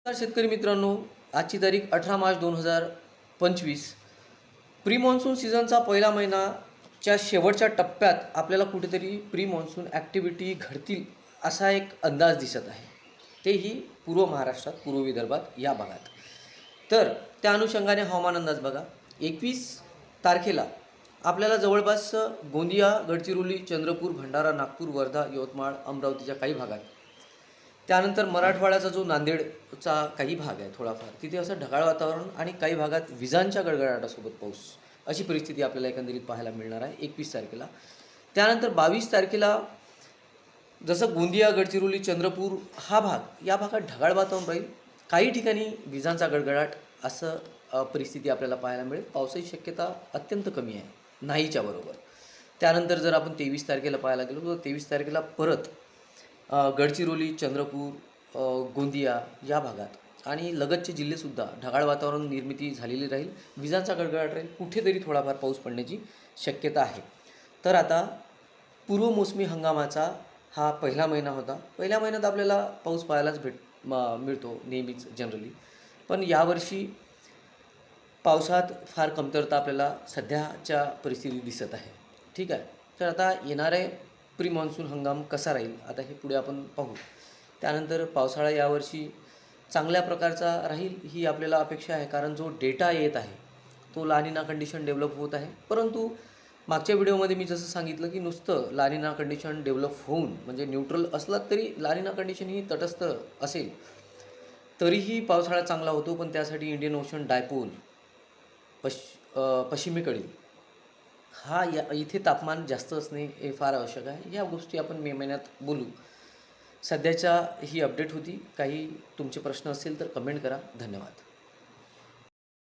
शेतकरी मित्रांनो, आजची तारीख 18 मार्च 2025. प्री मॉन्सून सीझनचा पहिला महिनाच्या शेवटच्या टप्प्यात आपल्याला कुठेतरी प्री मॉन्सून ॲक्टिव्हिटी घडतील असा एक अंदाज दिसत आहे, तेही पूर्व महाराष्ट्रात, पूर्व विदर्भात या भागात. तर त्या अनुषंगाने हवामान अंदाज बघा. 21 तारखेला आपल्याला जवळपास गोंदिया, गडचिरोली, चंद्रपूर, भंडारा, नागपूर, वर्धा, यवतमाळ, अमरावतीच्या काही भागात, त्यानंतर मराठवाड्याचा जो नांदेडचा काही भाग आहे थोडाफार, तिथे असं ढगाळ वातावरण आणि काही भागात विजांच्या गडगडाटासोबत पाऊस, अशी परिस्थिती आपल्याला एकंदरीत पाहायला मिळणार आहे 21 तारखेला. त्यानंतर 22 तारखेला जसं गोंदिया, गडचिरोली, चंद्रपूर हा भाग, या भागात ढगाळ वातावरण राहील, काही ठिकाणी विजांचा गडगडाट, असं परिस्थिती आपल्याला पाहायला मिळेल. पावसाची शक्यता अत्यंत कमी आहे, नाहीच्या बरोबर. त्यानंतर जर आपण 23 तारखेला पाहायला गेलो तर 23 तारखेला परत गडचिरोली, चंद्रपूर, गोंदिया या भागात आणि लगतचे जिल्हेसुद्धा ढगाळ वातावरण निर्मिती झालेली राहील, विजांचा गडगडाट राहील, कुठेतरी थोडाफार पाऊस पडण्याची शक्यता आहे. तर आता पूर्व मोसमी हंगामाचा हा पहिला महिना होता. पहिल्या महिन्यात आपल्याला पाऊस पाहायलाच मिळतो नेहमीच जनरली, पण यावर्षी पावसात फार कमतरता आपल्याला सध्याच्या परिस्थितीत दिसत आहे. ठीक आहे. तर आता येणारे प्री मॉन्सून हंगाम कसा राहील, आता हे पुढे आपण पाहू. त्यानंतर पावसाळा यावर्षी चांगल्या प्रकारचा राहील ही आपल्याला अपेक्षा आहे, कारण जो डेटा येत आहे तो लानिना कंडिशन डेव्हलप होत आहे. परंतु मागच्या व्हिडिओमध्ये मी जसं सांगितलं की नुसतं लानिना कंडिशन डेव्हलप होऊन म्हणजे न्यूट्रल असला तरी लानिना कंडिशन ही तटस्थ असेल तरीही पावसाळा चांगला होतो, पण त्यासाठी इंडियन ओशन डायपोल पश्चिमेकडील इथे तापमान जास्त असणे हे फार आवश्यक आहे. या गोष्टी आपण मे महिन्यात बोलू. सध्याच्या ही अपडेट होती. काही तुमचे प्रश्न असतील तर कमेंट करा. धन्यवाद.